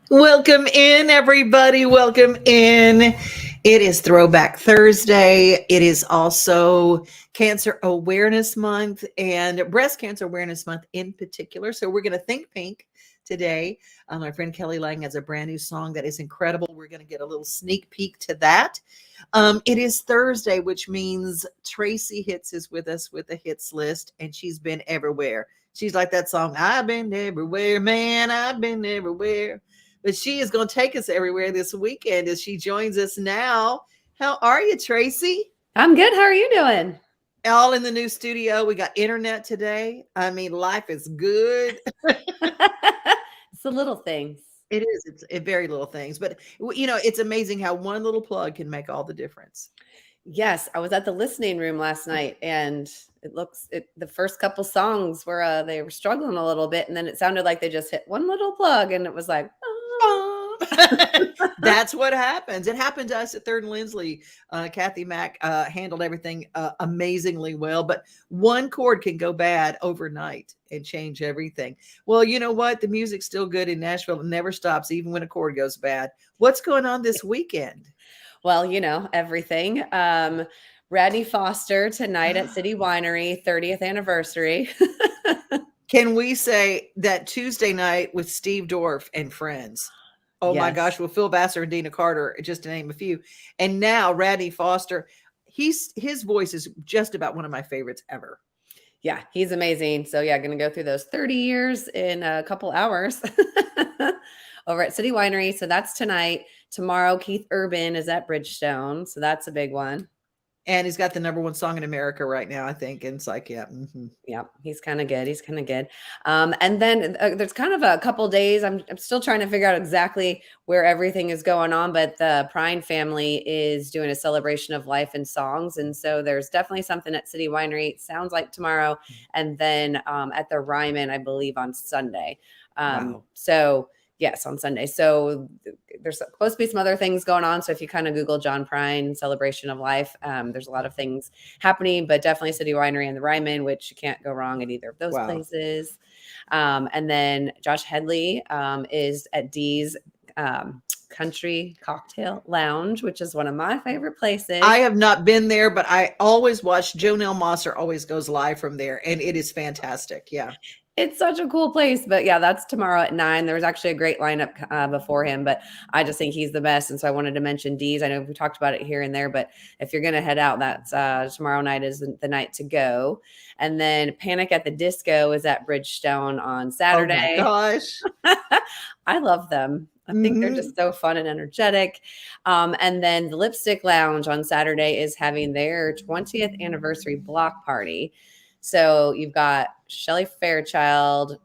Welcome in, everybody. Welcome in. It is Throwback Thursday. It is also Cancer Awareness Month and Breast Cancer Awareness Month in particular. So we're going to think pink today. My friend Kelly Lang has a brand new song that is incredible. We're going to get a little sneak peek to that. It is Thursday, which means Tracy Hitz is with us with the Hitz List, and she's been everywhere. She's like that song, I've been everywhere, man, I've been everywhere. But she is going to take us everywhere this weekend as she joins us now. How are you, Tracy? I'm good. How are you doing? All in the new studio. We got internet today. I mean, life is good. It's the little things. It is. It's very little things. But, it's amazing how one little plug can make all the difference. Yes. I was at the listening room last night, and the first couple songs were, they were struggling a little bit. And then it sounded like they just hit one little plug, and it was like, That's what happens. It happened to us at Third and Lindsley. Kathy Mack handled everything amazingly well, but one chord can go bad overnight and change everything. Well, you know what? The music's still good in Nashville. It never stops, even when a chord goes bad. What's going on this weekend? Well, everything. Radney Foster tonight at City Winery, 30th anniversary. Can we say that Tuesday night with Steve Dorff and friends? Oh my gosh, with Phil Vassar and Dina Carter, just to name a few. And now Radney Foster, his voice is just about one of my favorites ever. Yeah, he's amazing. So going to go through those 30 years in a couple hours over at City Winery. So that's tonight. Tomorrow, Keith Urban is at Bridgestone. So that's a big one. And he's got the number one song in America right now, I think. And it's like, yeah. Mm-hmm. Yeah, he's kind of good. And then there's kind of a couple days. I'm still trying to figure out exactly where everything is going on, but the Prine family is doing a celebration of life and songs. And so there's definitely something at City Winery. It sounds like tomorrow. And then at the Ryman, I believe on Sunday. Wow. So yes, on Sunday. So there's supposed to be some other things going on. So if you kind of Google John Prine celebration of life, there's a lot of things happening, but definitely City Winery and the Ryman, which you can't go wrong at either of those places. And then Josh Headley is at Dee's Country Cocktail Lounge, which is one of my favorite places. I have not been there, but I always watch. Jonelle Mosser always goes live from there, and it is fantastic. Yeah. It's such a cool place, but that's tomorrow at 9. There was actually a great lineup before him, but I just think he's the best. And so I wanted to mention Dee's. I know we talked about it here and there, but if you're going to head out, that's tomorrow night is the night to go. And then Panic at the Disco is at Bridgestone on Saturday. Oh my gosh. I love them. I think they're just so fun and energetic. And then the Lipstick Lounge on Saturday is having their 20th anniversary block party. So you've got Shelley Fairchild,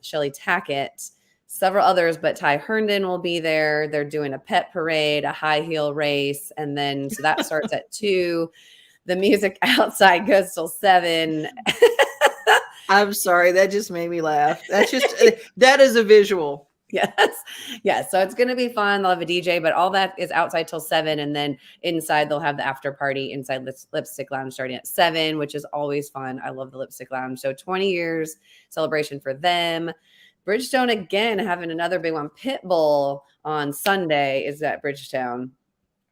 Shelley Tackett, several others, but Ty Herndon will be there. They're doing a pet parade, a high heel race. And then, so that starts at 2. The music outside goes till 7. I'm sorry. That just made me laugh. That's just, that is a visual. Yes. So it's going to be fun. They'll have a DJ, but all that is outside till 7. And then inside they'll have the after party inside Lipstick Lounge starting at 7, which is always fun. I love the Lipstick Lounge. So 20 years celebration for them. Bridgestone again, having another big one. Pitbull on Sunday is at Bridgestone.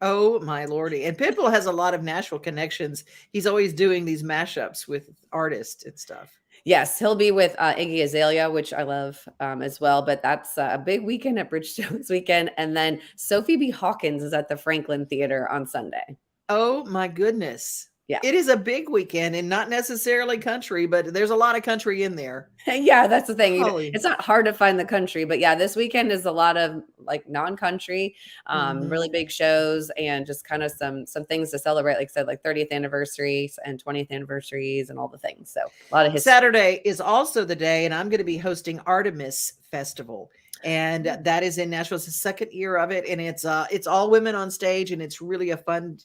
Oh my lordy. And Pitbull has a lot of Nashville connections. He's always doing these mashups with artists and stuff. Yes, he'll be with Iggy Azalea, which I love as well. But that's a big weekend at Bridgestone this weekend. And then Sophie B. Hawkins is at the Franklin Theater on Sunday. Oh my goodness. Yeah. It is a big weekend and not necessarily country, but there's a lot of country in there. Yeah, that's the thing. Holy. It's not hard to find the country, but yeah, this weekend is a lot of like non-country, really big shows and just kind of some things to celebrate. Like I said, like 30th anniversaries and 20th anniversaries and all the things. So a lot of history. Saturday is also the day, and I'm going to be hosting Artemis Festival. And that is in Nashville. It's the second year of it, and it's all women on stage, and it's really a fun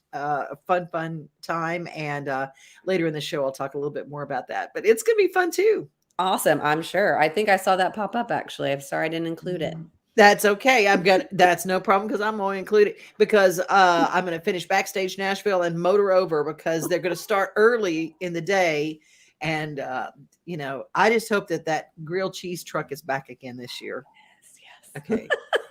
time. And later in the show, I'll talk a little bit more about that. But it's gonna be fun too. Awesome, I'm sure. I think I saw that pop up actually. I'm sorry I didn't include it. That's okay. That's no problem because I'm going to include it because I'm going to finish Backstage Nashville and motor over because they're going to start early in the day. And I just hope that grilled cheese truck is back again this year. Okay.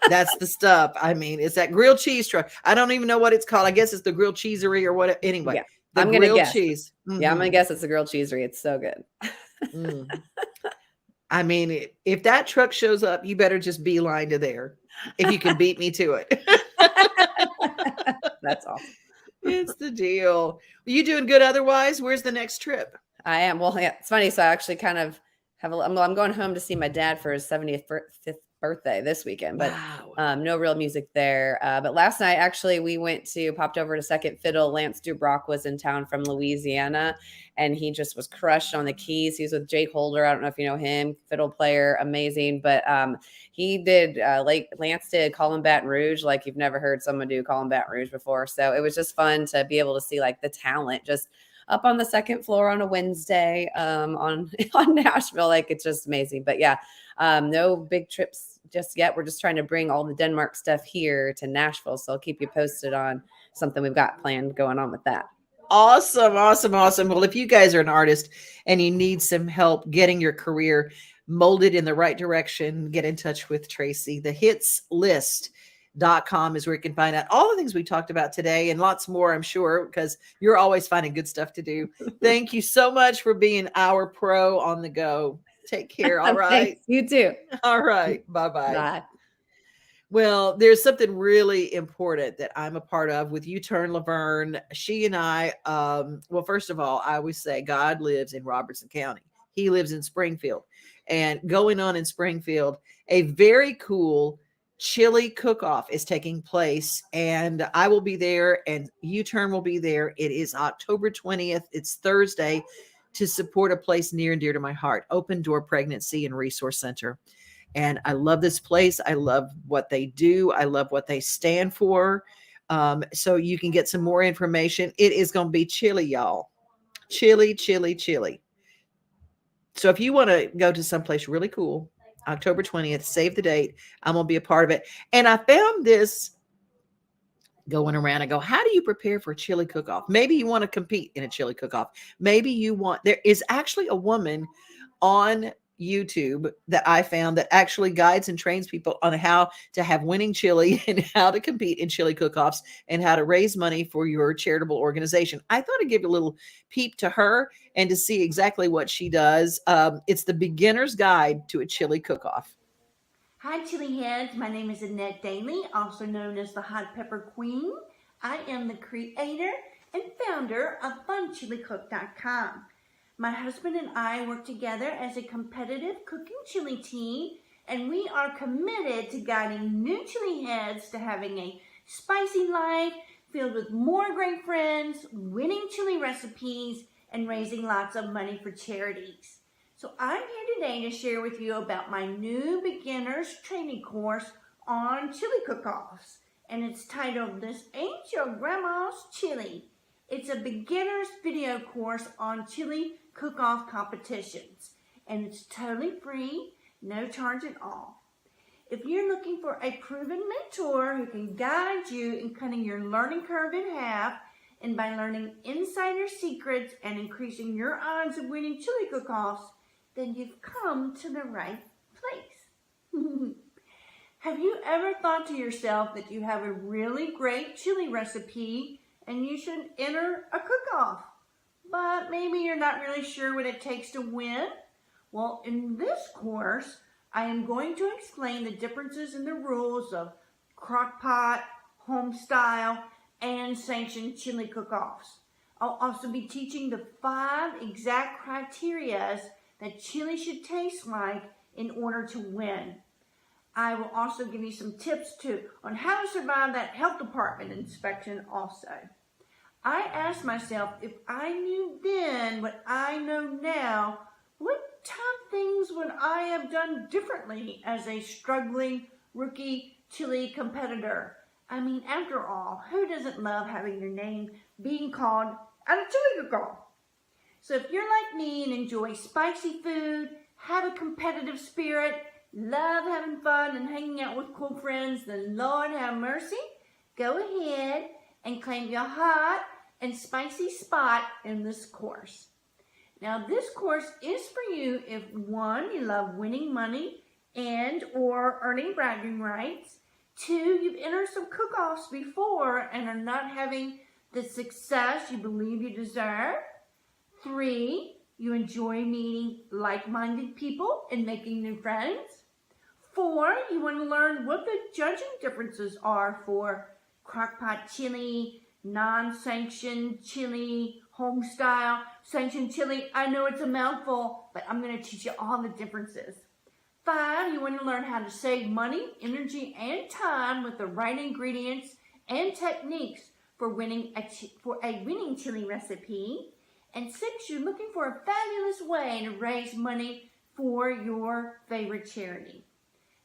That's the stuff. I mean, it's that grilled cheese truck. I don't even know what it's called. I guess it's the grilled cheesery or whatever. Anyway, yeah. I'm going to guess. Cheese. Yeah, I'm going to guess it's the grilled cheesery. It's so good. I mean, if that truck shows up, you better just beeline to there if you can beat me to it. That's awesome. It's the deal. Are you doing good otherwise? Where's the next trip? I am. Well, yeah, it's funny. So I actually kind of I'm going home to see my dad for his 75th birthday this weekend, but wow. No real music there. But last night, actually, we popped over to Second Fiddle. Lance Dubrock was in town from Louisiana, and he just was crushed on the keys. He was with Jake Holder. I don't know if you know him, fiddle player, amazing. But he did, Lance did Call 'Em Baton Rouge, like you've never heard someone do Call 'Em Baton Rouge before. So it was just fun to be able to see like the talent just up on the second floor on a Wednesday on Nashville. Like it's just amazing. But yeah, no big trips just yet. We're just trying to bring all the Denmark stuff here to Nashville. So I'll keep you posted on something we've got planned going on with that. Awesome. Well, if you guys are an artist and you need some help getting your career molded in the right direction, get in touch with Tracy. The Hitz List.com is where you can find out all the things we talked about today and lots more, I'm sure, because you're always finding good stuff to do. Thank you so much for being our pro on the go. Take care. All right. Thanks. You too. All right. Bye-bye. Bye. Well, there's something really important that I'm a part of with U-Turn Laverne. She and I, well, first of all, I always say God lives in Robertson County. He lives in Springfield. And going on in Springfield, a very cool chili cook-off is taking place, and I will be there, and U-Turn will be there. It is October 20th. It's Thursday, to support a place near and dear to my heart, Open Door Pregnancy and Resource Center. And I love this place. I love what they do. I love what they stand for. So you can get some more information. It is going to be chilly, y'all. Chilly. So if you want to go to someplace really cool, October 20th, save the date. I'm going to be a part of it. And I found this going around. I go, how do you prepare for a chili cook-off? Maybe you want to compete in a chili cook-off. Maybe there is actually a woman on YouTube that I found that actually guides and trains people on how to have winning chili and how to compete in chili cook-offs and how to raise money for your charitable organization. I thought I'd give a little peep to her and to see exactly what she does. It's the beginner's guide to a chili cook-off. Hi, Chili Heads. My name is Annette Daly, also known as the Hot Pepper Queen. I am the creator and founder of FunChiliCook.com. My husband and I work together as a competitive cooking chili team, and we are committed to guiding new chili heads to having a spicy life filled with more great friends, winning chili recipes, and raising lots of money for charities. So I'm here today to share with you about my new beginner's training course on chili cook-offs. And it's titled, This Ain't Your Grandma's Chili. It's a beginner's video course on chili cook-off competitions. And it's totally free, no charge at all. If you're looking for a proven mentor who can guide you in cutting your learning curve in half, and by learning insider secrets and increasing your odds of winning chili cook-offs, then you've come to the right place. Have you ever thought to yourself that you have a really great chili recipe and you should enter a cook-off, but maybe you're not really sure what it takes to win? Well, in this course, I am going to explain the differences in the rules of crock-pot, home style, and sanctioned chili cook-offs. I'll also be teaching the 5 exact criteria that chili should taste like in order to win. I will also give you some tips too on how to survive that health department inspection also. I asked myself, if I knew then what I know now, what tough things would I have done differently as a struggling rookie chili competitor? I mean, after all, who doesn't love having your name being called at a chili cook-off? So if you're like me and enjoy spicy food, have a competitive spirit, love having fun and hanging out with cool friends, then Lord have mercy, go ahead and claim your hot and spicy spot in this course. Now this course is for you if 1, you love winning money and or earning bragging rights. 2, you've entered some cook-offs before and are not having the success you believe you deserve. 3, you enjoy meeting like-minded people and making new friends. 4, you want to learn what the judging differences are for crock-pot chili, non-sanctioned chili, home style, sanctioned chili. I know it's a mouthful, but I'm going to teach you all the differences. 5, you want to learn how to save money, energy, and time with the right ingredients and techniques for winning a winning chili recipe. And 6, you're looking for a fabulous way to raise money for your favorite charity.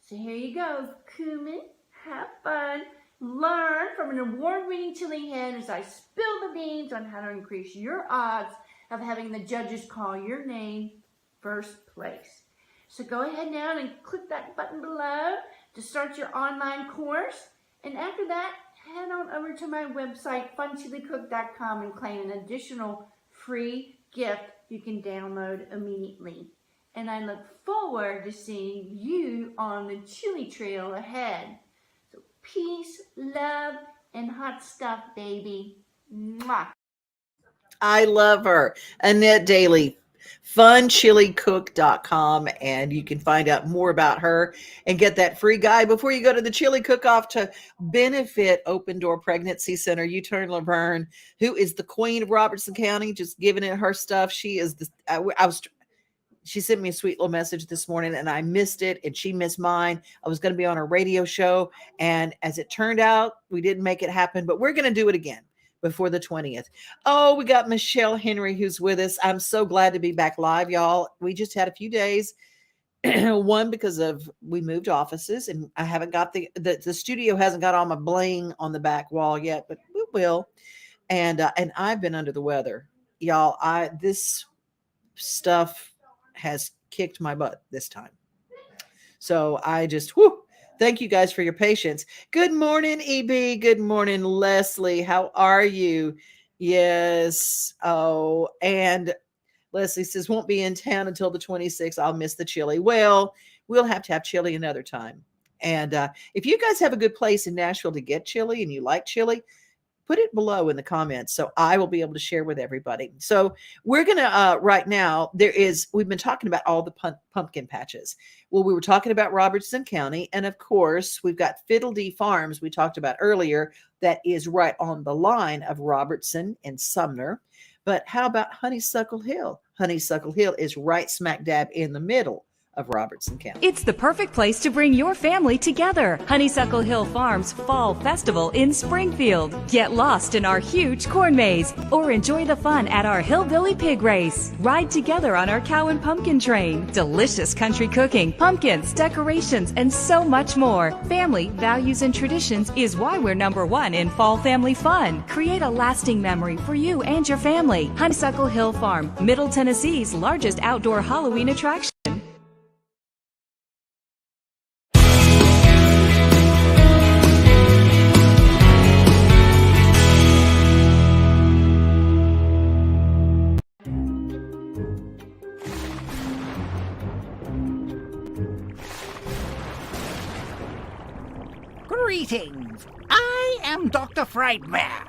So here you go, cumin, have fun, learn from an award-winning chili head as I spill the beans on how to increase your odds of having the judges call your name first place. So go ahead now and click that button below to start your online course. And after that, head on over to my website, funchilicook.com, and claim an additional free gift you can download immediately. And I look forward to seeing you on the chili trail ahead. So peace, love, and hot stuff, baby. Mwah. I love her. Annette Daly, funchilicook.com, and you can find out more about her and get that free guide before you go to the chili cook-off to benefit Open Door Pregnancy Center. You turn Laverne, who is the queen of Robertson County, just giving it her stuff. She is she sent me a sweet little message this morning and I missed it and she missed mine. I was going to be on a radio show, and as it turned out, we didn't make it happen, but we're going to do it again before the 20th. Oh, we got Michelle Henry who's with us. I'm so glad to be back live, y'all. We just had a few days. One, because we moved offices and I haven't got the studio hasn't got all my bling on the back wall yet, but we will. And I've been under the weather, y'all. This stuff has kicked my butt this time. So I just, thank you guys for your patience. Good morning, EB. Good morning, Leslie. How are you? Yes. Oh, and Leslie says, won't be in town until the 26th. I'll miss the chili. Well, we'll have to have chili another time. And if you guys have a good place in Nashville to get chili and you like chili, put it below in the comments so I will be able to share with everybody. So we're going to, right now, we've been talking about all the pumpkin patches. Well, we were talking about Robertson County. And of course, we've got Fiddle-Dee Farms we talked about earlier that is right on the line of Robertson and Sumner. But how about Honeysuckle Hill? Honeysuckle Hill is right smack dab in the middle of Robertson County. It's the perfect place to bring your family together. Honeysuckle Hill Farms Fall Festival in Springfield. Get lost in our huge corn maze or enjoy the fun at our Hillbilly Pig Race. Ride together on our cow and pumpkin train. Delicious country cooking, pumpkins, decorations, and so much more. Family, values, and traditions is why we're #1 in fall family fun. Create a lasting memory for you and your family. Honeysuckle Hill Farm, Middle Tennessee's largest outdoor Halloween attraction. Greetings! I am Dr. Frightmare.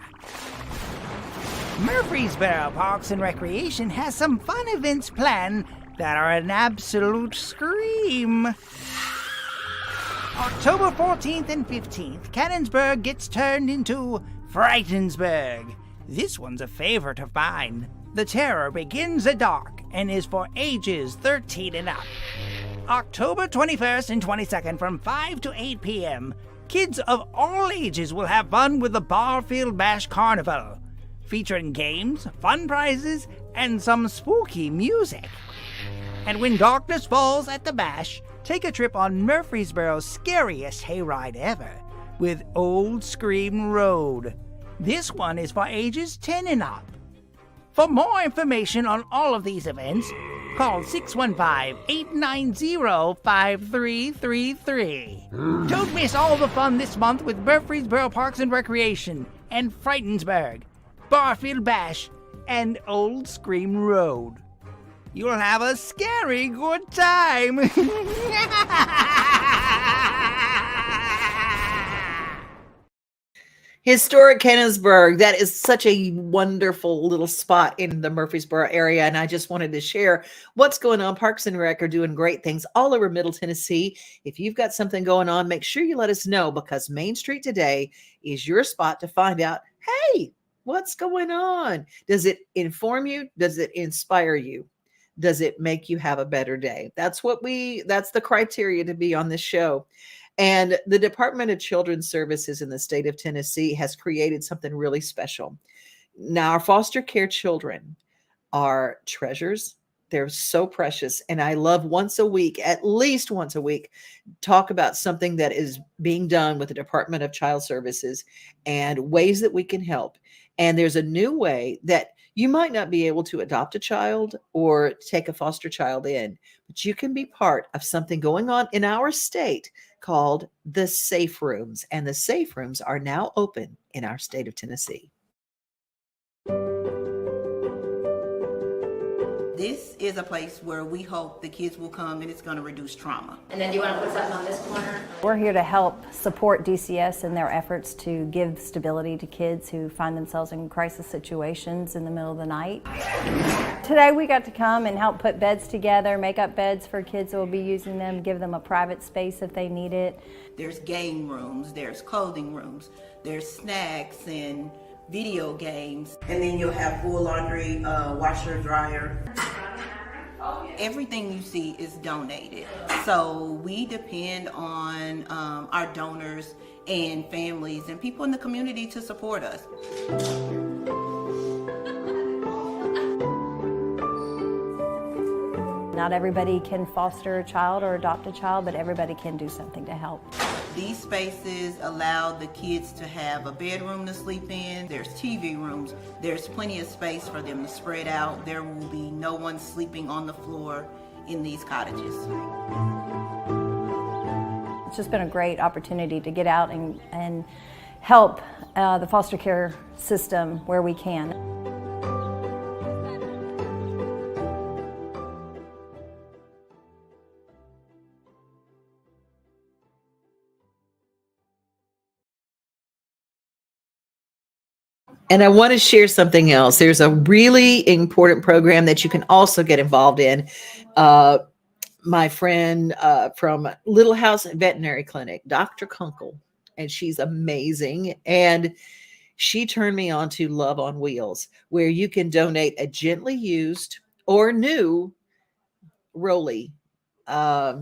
Murfreesboro Parks and Recreation has some fun events planned that are an absolute scream. October 14th and 15th, Cannonsburg gets turned into Frightensburg. This one's a favorite of mine. The terror begins at dark and is for ages 13 and up. October 21st and 22nd from 5 to 8 p.m., kids of all ages will have fun with the Barfield Bash Carnival, featuring games, fun prizes, and some spooky music. And when darkness falls at the Bash, take a trip on Murfreesboro's scariest hayride ever with Old Scream Road. This one is for ages 10 and up. For more information on all of these events, call 615-890-5333. Don't miss all the fun this month with Murfreesboro Parks and Recreation and Frightensburg, Barfield Bash, and Old Scream Road. You'll have a scary good time. Historic Cannonsburg, that is such a wonderful little spot in the Murfreesboro area. And I just wanted to share what's going on. Parks and Rec are doing great things all over Middle Tennessee. If you've got something going on, make sure you let us know, because Main Street Today is your spot to find out, hey, what's going on? Does it inform you? Does it inspire you? Does it make you have a better day? That's the criteria to be on this show. And the Department of Children's Services in the state of Tennessee has created something really special. Now, our foster care children are treasures. They're so precious. And I love once a week, at least once a week, talk about something that is being done with the Department of Child Services and ways that we can help. And there's a new way that you might not be able to adopt a child or take a foster child in, but you can be part of something going on in our state called the Safe Rooms. And the Safe Rooms are now open in our state of Tennessee. This is a place where we hope the kids will come and it's going to reduce trauma. And then do you want to put something on this corner? We're here to help support DCS in their efforts to give stability to kids who find themselves in crisis situations in the middle of the night. Today we got to come and help put beds together, make up beds for kids who will be using them, give them a private space if they need it. There's game rooms, there's clothing rooms, there's snacks and video games. And then you'll have full laundry, washer, dryer. Everything you see is donated. So we depend on our donors and families and people in the community to support us. Not everybody can foster a child or adopt a child, but everybody can do something to help. These spaces allow the kids to have a bedroom to sleep in. There's TV rooms. There's plenty of space for them to spread out. There will be no one sleeping on the floor in these cottages. It's just been a great opportunity to get out and help the foster care system where we can. And I want to share something else. There's a really important program that you can also get involved in. My friend from Little House Veterinary Clinic, Dr. Kunkel, and she's amazing. And she turned me on to Love on Wheels, where you can donate a gently used or new Rolly, a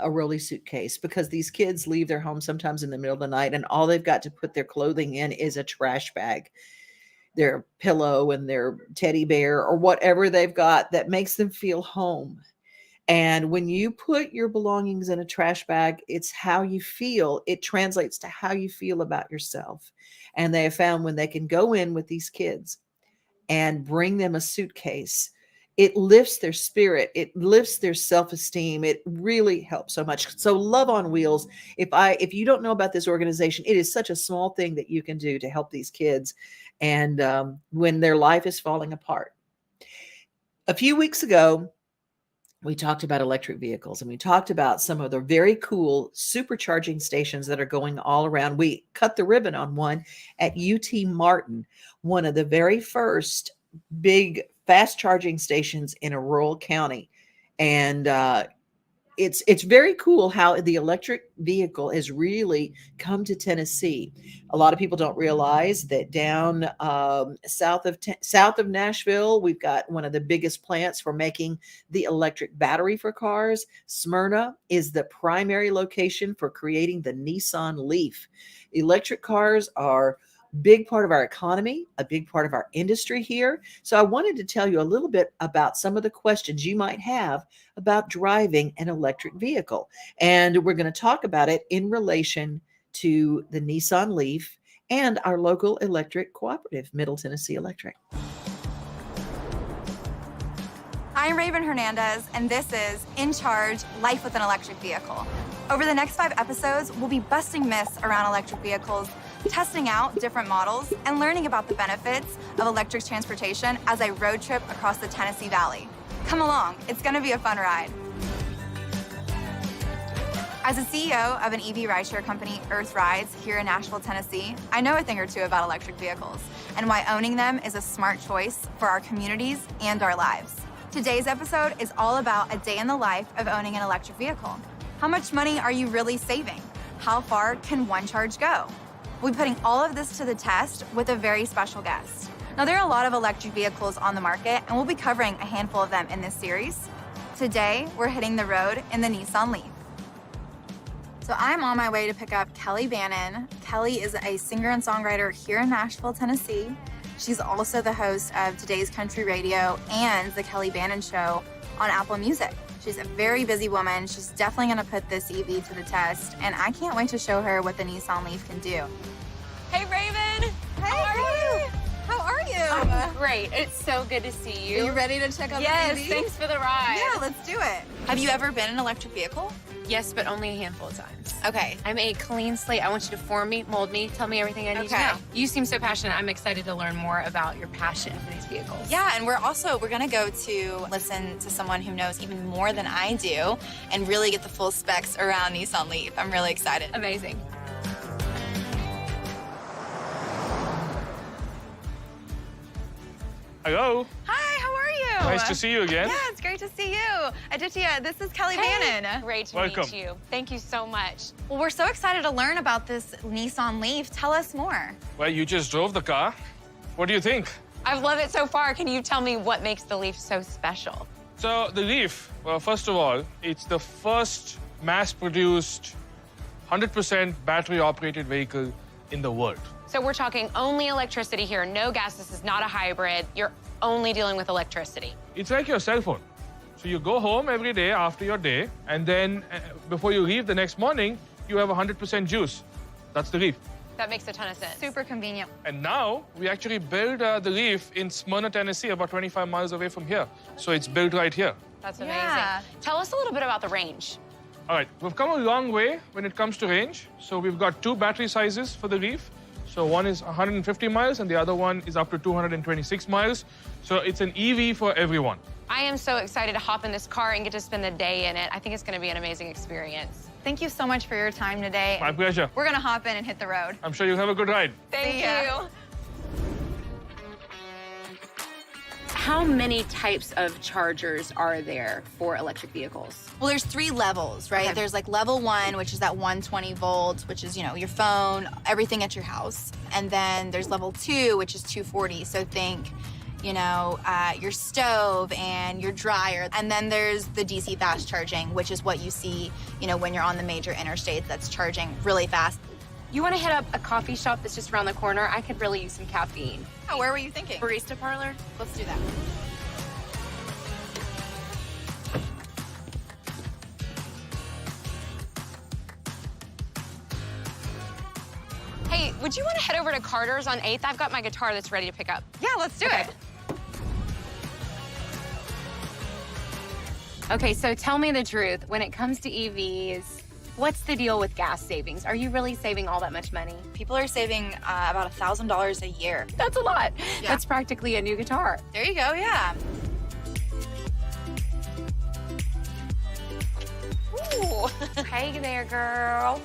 Rolly suitcase, because these kids leave their home sometimes in the middle of the night and all they've got to put their clothing in is a trash bag, their pillow and their teddy bear or whatever they've got that makes them feel home. And when you put your belongings in a trash bag, it's how you feel. It translates to how you feel about yourself. And they have found when they can go in with these kids and bring them a suitcase, it lifts their spirit. It lifts their self-esteem. It really helps so much. So Love on Wheels, if you don't know about this organization, it is such a small thing that you can do to help these kids. And when their life is falling apart. A few weeks ago, we talked about electric vehicles, and we talked about some of the very cool supercharging stations that are going all around. We cut the ribbon on one at UT Martin, one of the very first big fast charging stations in a rural county. And it's very cool how the electric vehicle has really come to Tennessee. A lot of people don't realize that down south of Nashville, we've got one of the biggest plants for making the electric battery for cars. Smyrna is the primary location for creating the Nissan Leaf. Electric cars are big part of our economy, a big part of our industry here. So I wanted to tell you a little bit about some of the questions you might have about driving an electric vehicle. And we're going to talk about it in relation to the Nissan Leaf and our local electric cooperative, Middle Tennessee Electric. I'm Raven Hernandez, and this is In Charge, Life with an Electric Vehicle. Over the next 5 episodes, we'll be busting myths around electric vehicles, testing out different models, and learning about the benefits of electric transportation as I road trip across the Tennessee Valley. Come along, it's gonna be a fun ride. As a CEO of an EV rideshare company, Earth Rides, here in Nashville, Tennessee, I know a thing or two about electric vehicles and why owning them is a smart choice for our communities and our lives. Today's episode is all about a day in the life of owning an electric vehicle. How much money are you really saving? How far can one charge go? We'll be putting all of this to the test with a very special guest. Now, there are a lot of electric vehicles on the market, and we'll be covering a handful of them in this series. Today, we're hitting the road in the Nissan Leaf. So I'm on my way to pick up Kelly Bannon. Kelly is a singer and songwriter here in Nashville, Tennessee. She's also the host of Today's Country Radio and The Kelly Bannon Show on Apple Music. She's a very busy woman. She's definitely gonna put this EV to the test, and I can't wait to show her what the Nissan Leaf can do. Hey, Raven! Hey, how are you? How are you? I'm great. It's so good to see you. Are you ready to check out Yes, the EV? thanks for the ride. Yeah, let's do it. Have you ever been in an electric vehicle? Yes, but only a handful of times. Okay. I'm a clean slate. I want you to form me, mold me, tell me everything I need to Okay. know. You seem so passionate. I'm excited to learn more about your passion for these vehicles. Yeah, and we're gonna go to listen to someone who knows even more than I do and really get the full specs around Nissan Leaf. I'm really excited. Amazing. Hello. Hi, how are you? Nice to see you again. Yeah, it's great to see you. Aditya, this is Kelly Bannon. Great to Welcome. meet you. Thank you so much. Well, we're so excited to learn about this Nissan Leaf. Tell us more. Well, you just drove the car. What do you think? I love it so far. Can you tell me what makes the Leaf so special? So the Leaf, well, first of all, it's the first mass-produced 100% battery-operated vehicle in the world. So we're talking only electricity here, no gas. This is not a hybrid. You're only dealing with electricity. It's like your cell phone. So you go home every day after your day, and then before you leave the next morning, you have 100% juice. That's the Leaf. That makes a ton of sense. Super convenient. And now we actually build the Leaf in Smyrna, Tennessee, about 25 miles away from here. So it's built right here. That's amazing. Yeah. Tell us a little bit about the range. All right, we've come a long way when it comes to range. So we've got 2 battery sizes for the Leaf. So one is 150 miles and the other one is up to 226 miles. So it's an EV for everyone. I am so excited to hop in this car and get to spend the day in it. I think it's going to be an amazing experience. Thank you so much for your time today. My pleasure. We're gonna hop in and hit the road. I'm sure you'll have a good ride. Thank See ya. you. How many types of chargers are there for electric vehicles? Well, there's 3 levels, right? Okay. There's like level 1, which is that 120 volts, which is, your phone, everything at your house. And then there's level 2, which is 240. So think, your stove and your dryer. And then there's the DC fast charging, which is what you see, when you're on the major interstates that's charging really fast. You want to hit up a coffee shop that's just around the corner? I could really use some caffeine. Oh, where were you thinking? Barista parlor? Let's do that. Hey, would you want to head over to Carter's on 8th? I've got my guitar that's ready to pick up. Yeah, let's do Okay. it. Okay, so tell me the truth. When it comes to EVs, what's the deal with gas savings? Are you really saving all that much money? People are saving about $1,000 a year. That's a lot. Yeah. That's practically a new guitar. There you go, yeah. Ooh. Hey there, girl.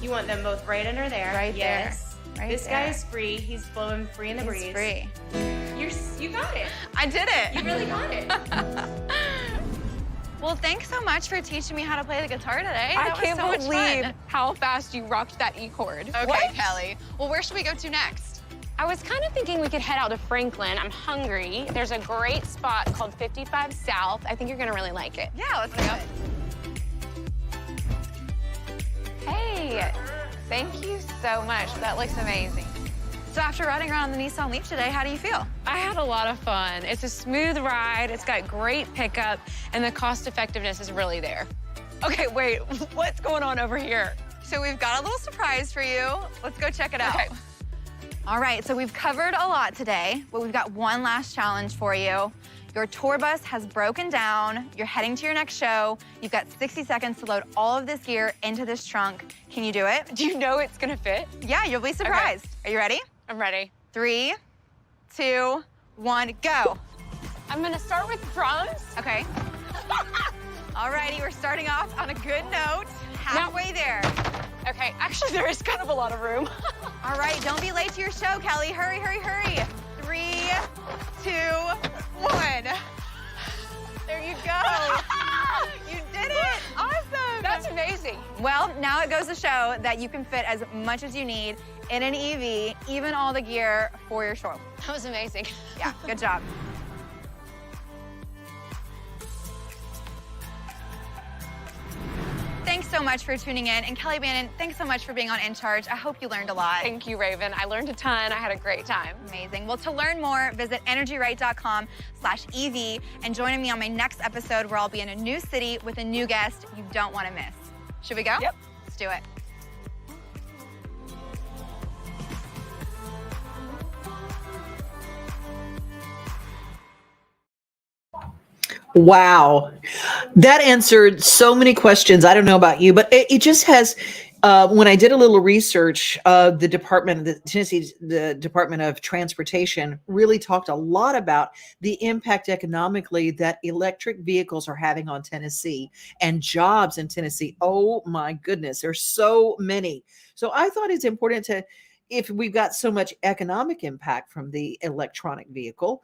You want them both right under there. Right yes. there. Right this there. guy is free. He's blowing free in the breeze. He's free. You got it. I did it. You really got it. Well, thanks so much for teaching me how to play the guitar today. I That was can't so much believe fun. how fast you rocked that E chord. Okay, What? Kelly. Well, where should we go to next? I was kind of thinking we could head out to Franklin. I'm hungry. There's a great spot called 55 South. I think you're gonna really like it. Yeah, let's go. Hey, thank you so much. That looks amazing. So after riding around the Nissan Leaf today, how do you feel? I had a lot of fun. It's a smooth ride. It's got great pickup, and the cost effectiveness is really there. Okay, wait, what's going on over here? So we've got a little surprise for you. Let's go check it out. Okay. All right, so we've covered a lot today, but we've got one last challenge for you. Your tour bus has broken down. You're heading to your next show. You've got 60 seconds to load all of this gear into this trunk. Can you do it? Do you know it's gonna fit? Yeah, you'll be surprised. Are you ready? I'm ready. 3, 2, 1, go. I'm gonna start with drums. Okay. All righty, we're starting off on a good note. Halfway there. Okay, actually there is kind of a lot of room. All right, don't be late to your show, Kelly. Hurry, hurry, hurry. 3, 2, 1. There you go. You did it. Awesome. That's amazing. Well, now it goes to show that you can fit as much as you need in an EV, even all the gear for your show. That was amazing. Yeah, good job. Thanks so much for tuning in. And Kelly Bannon, thanks so much for being on In Charge. I hope you learned a lot. Thank you, Raven. I learned a ton. I had a great time. Amazing. Well, to learn more, visit energyright.com/EV and join me on my next episode where I'll be in a new city with a new guest you don't want to miss. Should we go? Yep. Let's do it. Wow. That answered so many questions. I don't know about you, but it just has, when I did a little research, the Department of Transportation really talked a lot about the impact economically that electric vehicles are having on Tennessee and jobs in Tennessee. Oh my goodness, there's so many. So I thought it's important to, if we've got so much economic impact from the electric vehicle,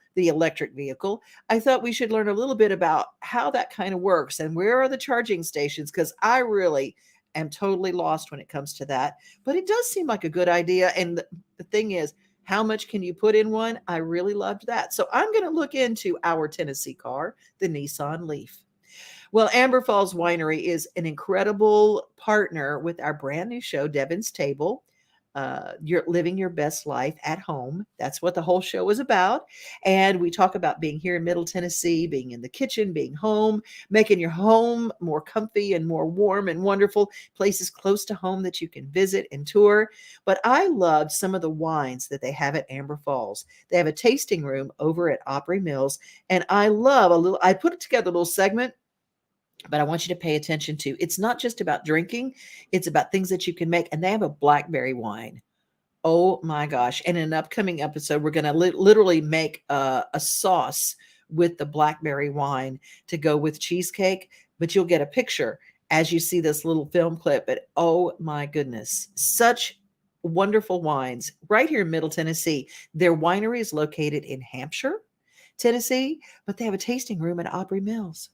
I thought we should learn a little bit about how that kind of works and where are the charging stations, because I really am totally lost when it comes to that. But it does seem like a good idea. And the thing is, how much can you put in one? I really loved that. So I'm going to look into our Tennessee car, the Nissan Leaf. Well, Amber Falls Winery is an incredible partner with our brand new show, Devin's Table. You're living your best life at home. That's what the whole show is about. And we talk about being here in Middle Tennessee, being in the kitchen, being home, making your home more comfy and more warm and wonderful, places close to home that you can visit and tour. But I loved some of the wines that they have at Amber Falls. They have a tasting room over at Opry Mills. And I love I put together a little segment, but I want you to pay attention to, it's not just about drinking, it's about things that you can make. And they have a blackberry wine. Oh my gosh. And in an upcoming episode, we're going to literally make a sauce with the blackberry wine to go with cheesecake, but you'll get a picture as you see this little film clip. But oh my goodness, such wonderful wines right here in Middle Tennessee. Their winery is located in Hampshire, Tennessee, but they have a tasting room at Opry Mills.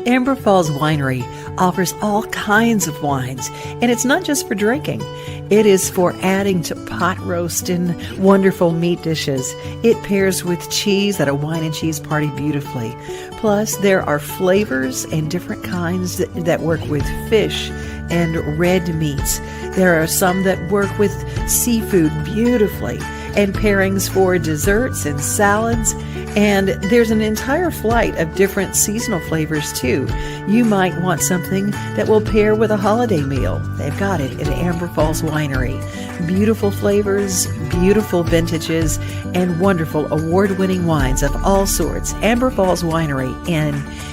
Amber Falls Winery offers all kinds of wines, and it's not just for drinking. It is for adding to pot roast and wonderful meat dishes. It pairs with cheese at a wine and cheese party beautifully. Plus, there are flavors and different kinds that work with fish and red meats. There are some that work with seafood beautifully, and pairings for desserts and salads. And there's an entire flight of different seasonal flavors too. You might want something that will pair with a holiday meal. They've got it at Amber Falls Winery. Beautiful flavors, beautiful vintages, and wonderful award-winning wines of all sorts. Amber Falls Winery in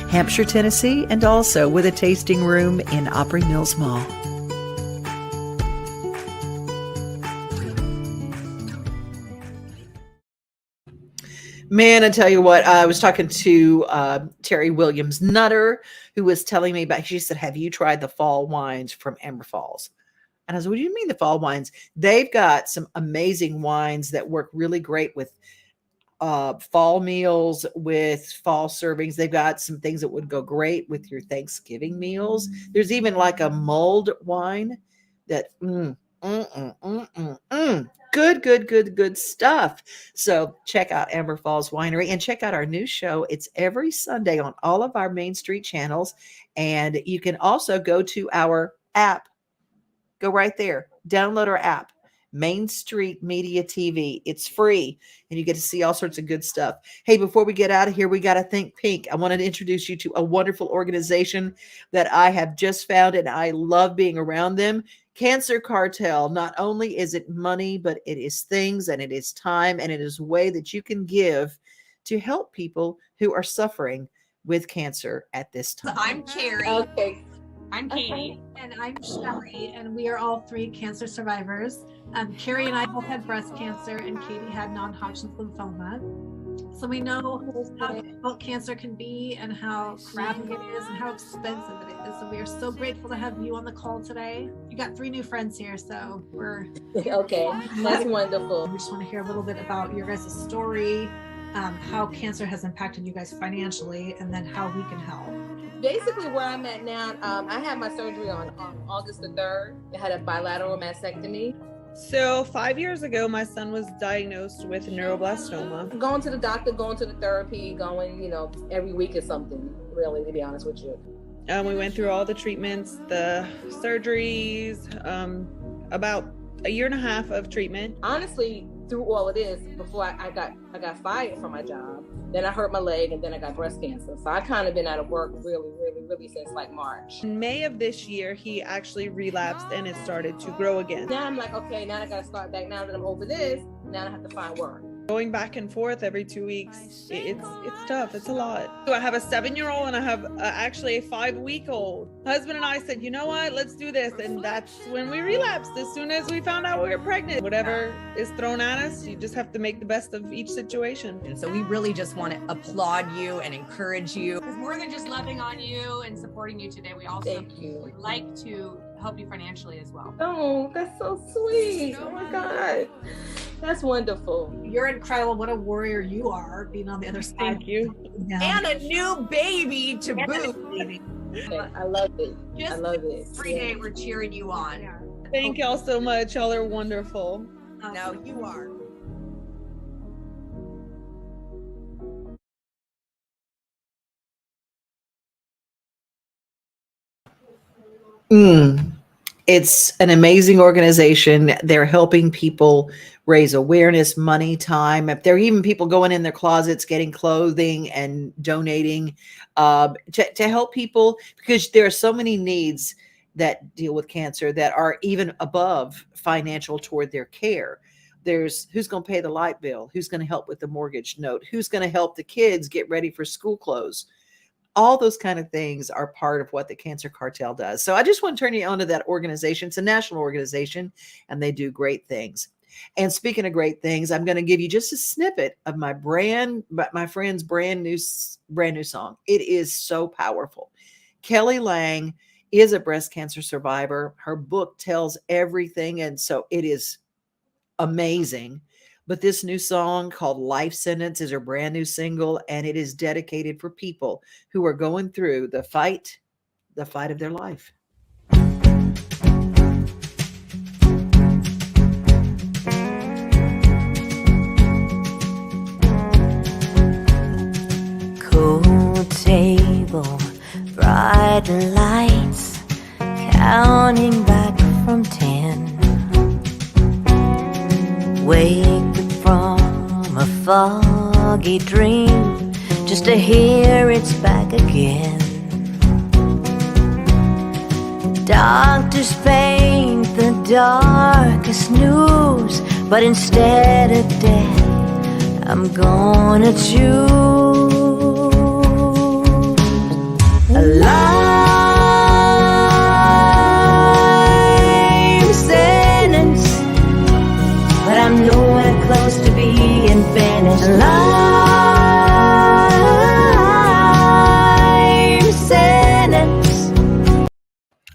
Hampshire, Tennessee, and also with a tasting room in Opry Mills Mall. Man, I tell you what, I was talking to Terry Williams Nutter, who was telling me about, she said, have you tried the fall wines from Amber Falls? And I was, what do you mean the fall wines? They've got some amazing wines that work really great with fall meals, with fall servings. They've got some things that would go great with your Thanksgiving meals. There's even like a mulled wine that, good stuff. So check out Amber Falls Winery and check out our new show. It's every Sunday on all of our Main Street channels. And you can also go to our app. Go right there. Download our app, Main Street Media TV. It's free, and you get to see all sorts of good stuff. Hey, before we get out of here, we got to think pink. I wanted to introduce you to a wonderful organization that I have just found, and I love being around them. Cancer Cartel. Not only is it money, but it is things, and it is time, and it is a way that you can give to help people who are suffering with cancer at this time. I'm Carrie. Okay. I'm Katie. And I'm Shelly, and we are all 3 cancer survivors. Carrie and I both had breast cancer, and Katie had non-Hodgkin's lymphoma. So we know how difficult cancer can be and how crappy it is and how expensive it is. So we are so grateful to have you on the call today. You got 3 new friends here, so we're Okay, that's wonderful. We just want to hear a little bit about your guys' story, how cancer has impacted you guys financially, and then how we can help. Basically, where I'm at now, I had my surgery on August the 3rd. I had a bilateral mastectomy. So 5 years ago, my son was diagnosed with neuroblastoma. Going to the doctor, going to the therapy, going, every week is something, really, to be honest with you. We went through all the treatments, the surgeries, about a year and a half of treatment. Honestly, through all of this, before I got fired from my job, then I hurt my leg, and then I got breast cancer. So I kind of been out of work really since like March. In May of this year, he actually relapsed and it started to grow again. Now I'm like, okay, now I got to start back. Now that I'm over this, now I have to find work. Going back and forth every 2 weeks, it's tough. It's a lot. So I have a 7-year-old and I have actually a 5-week-old. Husband and I said, you know what, let's do this. And that's when we relapsed. As soon as we found out we were pregnant, whatever is thrown at us, you just have to make the best of each situation. And so we really just want to applaud you and encourage you. It's more than just loving on you and supporting you today. We also would like to help you financially as well. Oh, that's so sweet. Oh my God. That's wonderful. You're incredible. What a warrior you are, being on the other side. Thank you. Yeah. And a new baby to boot. I love it. I love it. Every day we're cheering you on. Thank y'all so much. Y'all are wonderful. No, you are. It's an amazing organization. They're helping people raise awareness, money, time. If there are even people going in their closets, getting clothing and donating to help people, because there are so many needs that deal with cancer that are even above financial toward their care. There's who's going to pay the light bill, who's going to help with the mortgage note, who's going to help the kids get ready for school clothes. All those kind of things are part of what the Cancer Cartel does. So I just want to turn you on to that organization. It's a national organization, and they do great things. And speaking of great things, I'm going to give you just a snippet of my friend's brand new song. It is so powerful. Kelly Lang is a breast cancer survivor. Her book tells everything, and so it is amazing. But this new song called Life Sentence is her brand new single, and it is dedicated for people who are going through the fight of their life. Cold table, bright lights, counting back from 10. Wake up from a foggy dream just to hear it's back again. Doctors paint the darkest news, but instead of death, I'm gonna choose a life sentence. But I'm nowhere close to being finished. Love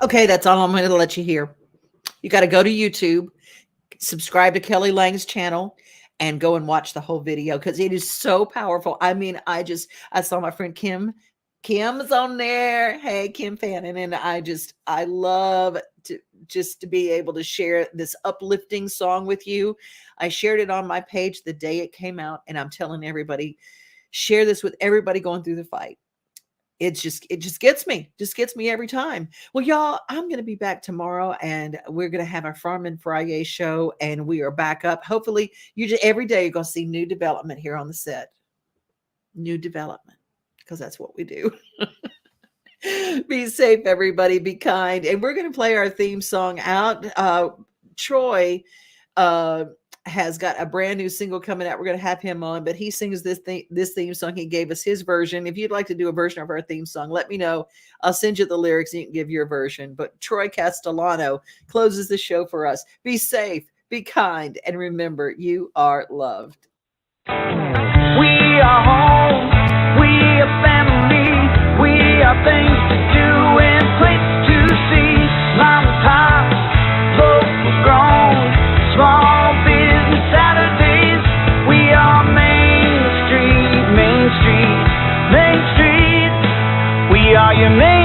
Okay, that's all I'm going to let you hear. You got to go to YouTube, subscribe to Kelly Lang's channel, and go and watch the whole video because it is so powerful. I mean, I saw my friend Kim's on there. Hey, Kim Fannin. And I love to be able to share this uplifting song with you. I shared it on my page the day it came out, and I'm telling everybody, share this with everybody going through the fight. It just gets me every time. Well, y'all, I'm going to be back tomorrow, and we're going to have our Farm Friday show, and we are back up. Hopefully every day you're going to see new development here on the set. New development, because that's what we do. Be safe, everybody. Be kind. And we're going to play our theme song out. Troy has got a brand new single coming out. We're going to have him on, but he sings this theme song. He gave us his version. If you'd like to do a version of our theme song, let me know. I'll send you the lyrics and you can give your version. But Troy Castellano closes the show for us. Be safe, be kind, and remember, you are loved. We are home, we are family, we are things to do and places to see. Mom and Pop, local grown, small business Saturdays. We are Main Street, Main Street, Main Street. We are your Main